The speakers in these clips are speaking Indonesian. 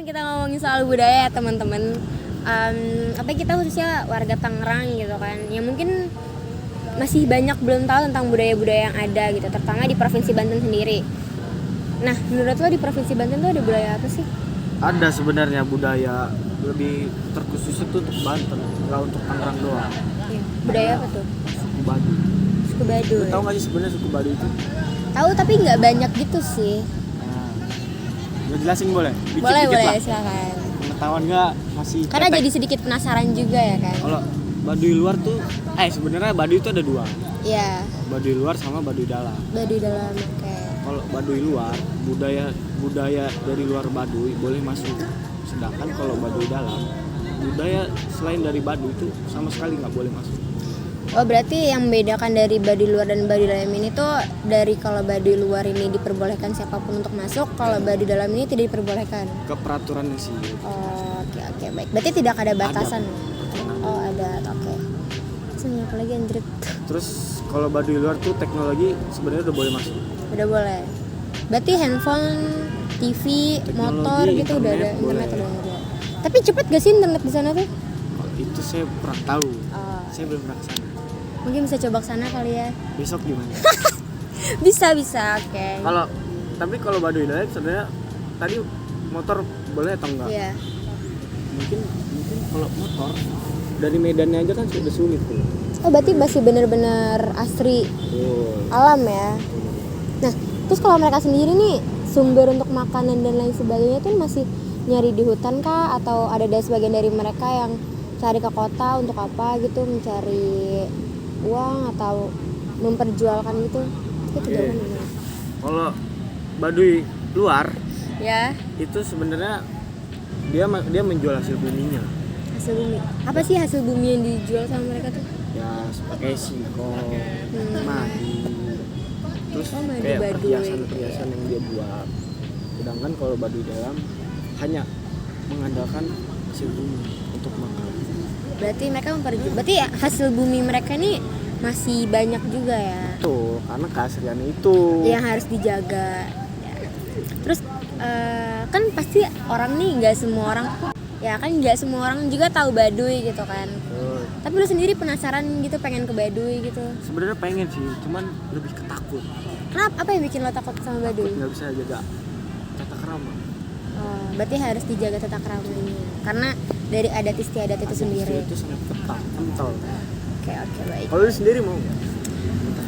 kita ngomongin soal budaya ya teman-teman, apa kita khususnya warga Tangerang gitu kan, yang mungkin masih banyak belum tahu tentang budaya-budaya yang ada gitu, terutama di Provinsi Banten sendiri. Nah, menurut lo di Provinsi Banten tuh ada budaya apa sih? Ada sebenarnya budaya lebih terkhusus itu untuk Banten, nggak untuk Tangerang doang. Iya. Budaya apa tuh? Suku Baduy. Suku Baduy. Lu tahu nggak sih sebenarnya suku Baduy itu? Tahu tapi nggak banyak gitu sih. Gue jelasin boleh? Boleh lah. silakan. Pengetahuan nggak masih. Karena cetek. jadi sedikit penasaran juga ya kan. Kalau Baduy luar tuh, sebenarnya Baduy itu ada dua. Iya. Baduy luar sama Baduy dalam. Baduy dalam, oke. Kalau Baduy luar, budaya dari luar Baduy boleh masuk. Sedangkan kalau Baduy dalam, budaya selain dari Baduy itu sama sekali nggak boleh masuk. Oh, berarti yang membedakan dari Baduy luar dan Baduy dalam ini tuh dari kalau Baduy luar ini diperbolehkan siapapun untuk masuk, kalau Baduy dalam ini tidak diperbolehkan. Ke peraturannya sih. Oh, oke, baik. Berarti tidak ada batasan. Oh, ada. Oke. Terus apa lagi anjir? Terus kalau Baduy luar tuh teknologi sebenarnya udah boleh masuk. Udah boleh. Berarti handphone, TV, Teknologi, motor gitu udah ada, boleh. internet udah ada. Tapi cepet gak sih internet di sana tuh? Kalau itu saya pernah tahu. Oh, Saya belum pernah kesana. mungkin bisa coba ke sana kali ya. Besok gimana? Bisa, oke. Kalau Baduy dalam sebenarnya tadi motor boleh atau enggak? Iya. Mungkin kalau motor dari medannya aja kan sudah sulit tuh. Oh, berarti masih benar-benar asri alam ya. Nah, terus kalau mereka sendiri nih sumber untuk makanan dan lain sebagainya tuh masih nyari di hutan kah, atau ada sebagian dari mereka yang cari ke kota untuk apa gitu, mencari uang atau memperjualkan gitu? Itu Iya. gimana? Kalau Baduy luar Ya, itu sebenarnya dia menjual hasil buminya. hasil bumi. Apa sih hasil bumi yang dijual sama mereka tuh? Ya sebagai singkong, madu, terus Oh, madu kayak Baduy. perhiasan yang dia buat. Sedangkan kalau Baduy dalam hanya mengandalkan hasil bumi untuk makan. Berarti mereka berarti ya, hasil bumi mereka nih masih banyak juga ya. Tuh, karena keasliannya itu. Yang harus dijaga. Terus kan pasti orang nih nggak semua orang juga tahu Baduy gitu kan. Tapi lu sendiri penasaran gitu, pengen ke Baduy gitu. Sebenarnya pengen sih, cuman lebih ketakut. Kenapa? Apa yang bikin lo takut sama Baduy? Nggak bisa jaga tata krama. Oh, berarti harus dijaga tata keramanya. Karena dari adat istiadat itu sendiri. Itu sangat ketat, kental. Oke, baik. Kalau lu sendiri mau?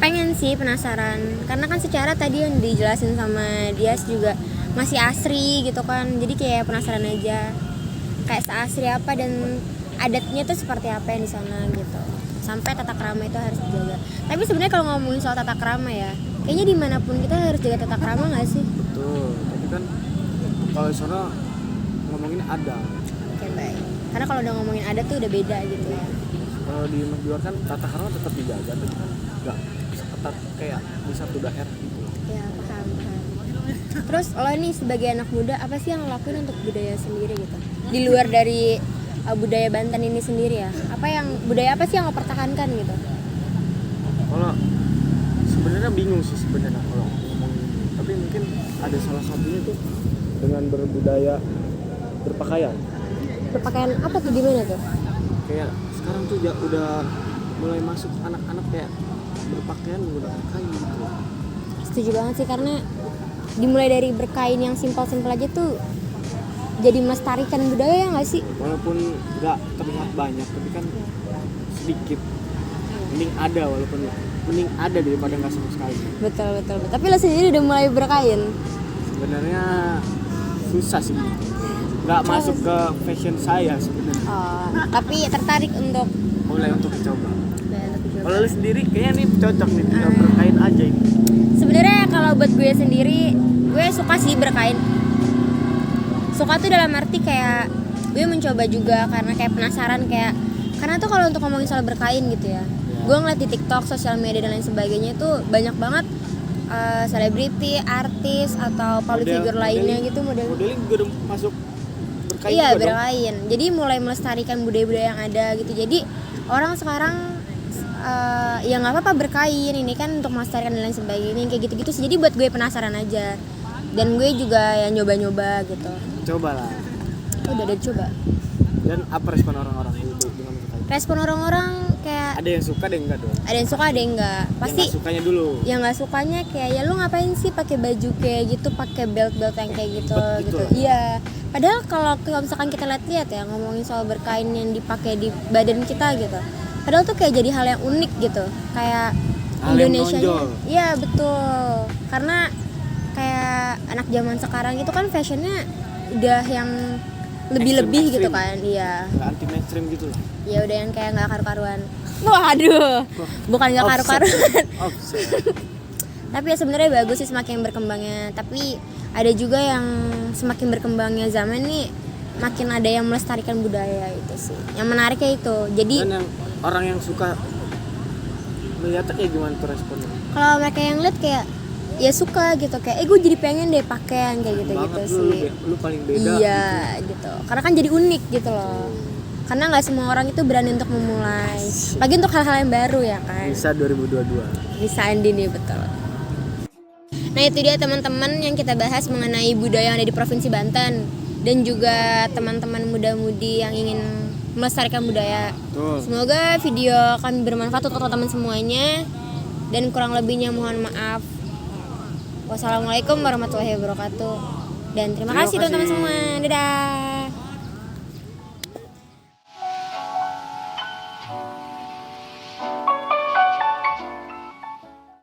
Pengen sih, penasaran. Karena kan secara tadi yang dijelasin sama Dias juga masih asri gitu kan. Jadi kayak penasaran aja. Kayak seasri apa dan adatnya tuh seperti apa yang di sana gitu. Sampai tata krama itu harus dijaga. Tapi sebenarnya kalau ngomongin soal tata krama ya, kayaknya dimanapun kita harus jaga tata krama nggak sih? Betul, tapi kan kalau di sana ngomongin ada. Oke, baik. Karena kalau udah ngomongin adat tuh udah beda gitu ya. Kalau di luar kan tata krama tetap dijaga, tapi kan nggak seketat kayak di satu daerah gitu. Ya, paham. Terus lo nih sebagai anak muda, apa sih yang lo lakuin untuk budaya sendiri gitu? Di luar dari budaya Banten ini sendiri ya, budaya apa sih yang lo pertahankan gitu? Kalau sebenarnya bingung sih sebenarnya kalau ngomongin, tapi mungkin ada salah satunya tuh dengan berbudaya berpakaian. Berpakaian apa tuh, gimana tuh? Kayak sekarang tuh udah mulai masuk anak-anak kayak berpakaian menggunakan kain gitu. Setuju banget sih, karena dimulai dari berkain yang simpel-simpel aja tuh jadi melestarikan budaya ya nggak sih? Walaupun nggak terlihat banyak, tapi kan sedikit. Mending ada daripada nggak sama sekali. Betul. Tapi lo sendiri udah mulai berkain? Sebenarnya susah sih, nggak masuk ke fashion saya sebenarnya. Oh, tapi tertarik untuk Mulai untuk coba. Kalau lu sendiri kayaknya nih cocok nih tinggal berkain aja ini. Sebenarnya kalau buat gue sendiri, gue suka sih berkain. Suka tuh dalam arti kayak gue mencoba juga karena kayak penasaran, karena tuh kalau untuk ngomongin soal berkain gitu ya. Gue ngeliat di TikTok, sosial media dan lain sebagainya tuh banyak banget selebriti, artis atau public figure lainnya gitu Modeling juga udah masuk berkain. Iya, juga berkain. Jadi mulai melestarikan budaya-budaya yang ada gitu. Jadi orang sekarang ya nggak apa-apa berkain, ini kan untuk melestarikan dan lain sebagainya kayak gitu-gitu sih. Jadi buat gue penasaran aja, dan gue juga ya nyoba-nyoba gitu. Coba lah. Udah coba. Dan apa respon orang-orang dengan kata itu? Respon orang-orang kayak Ada yang suka, ada yang enggak dong. ada yang suka, ada yang enggak. Pasti Yang nggak sukanya dulu. yang nggak sukanya kayak ya lu ngapain sih pakai baju kayak gitu, pakai belt yang kayak gitu Ribet gitu gitu. lah. Iya. Padahal kalau misalkan kita lihat ya ngomongin soal berkain yang dipakai di badan kita gitu. Padahal tuh kayak jadi hal yang unik gitu. Kayak Hal yang Indonesia. menonjol. Iya, betul. Karena kayak anak zaman sekarang itu kan fashionnya udah yang lebih-lebih gitu kan. Iya. Nggak anti mainstream gitu lah. Ya udah yang kayak nggak karu-karuan. Waduh. Bukan nggak karu-karuan. Offset. Tapi ya sebenarnya bagus sih semakin berkembangnya. Tapi ada juga yang semakin berkembangnya zaman nih makin ada yang melestarikan budaya itu sih. Yang menariknya itu. Jadi Dan yang orang yang suka melihatnya kayak gimana tuh responnya? kalau mereka yang lihat kayak ya suka gitu kayak gue jadi pengen deh pakaian kayak gitu Banget sih. lu paling beda. Iya gitu. Karena kan jadi unik gitu loh. Karena nggak semua orang itu berani untuk memulai. Lagi untuk hal-hal yang baru ya kan. Bisa 2022. Bisa Andi nih betul. Nah itu dia teman-teman yang kita bahas mengenai budaya yang ada di Provinsi Banten dan juga teman-teman muda-mudi yang ingin melestarikan budaya. Tuh. Semoga video kami bermanfaat untuk teman-teman semuanya dan kurang lebihnya mohon maaf. Wassalamualaikum warahmatullahi wabarakatuh dan terima kasih teman-teman semua. Dadah.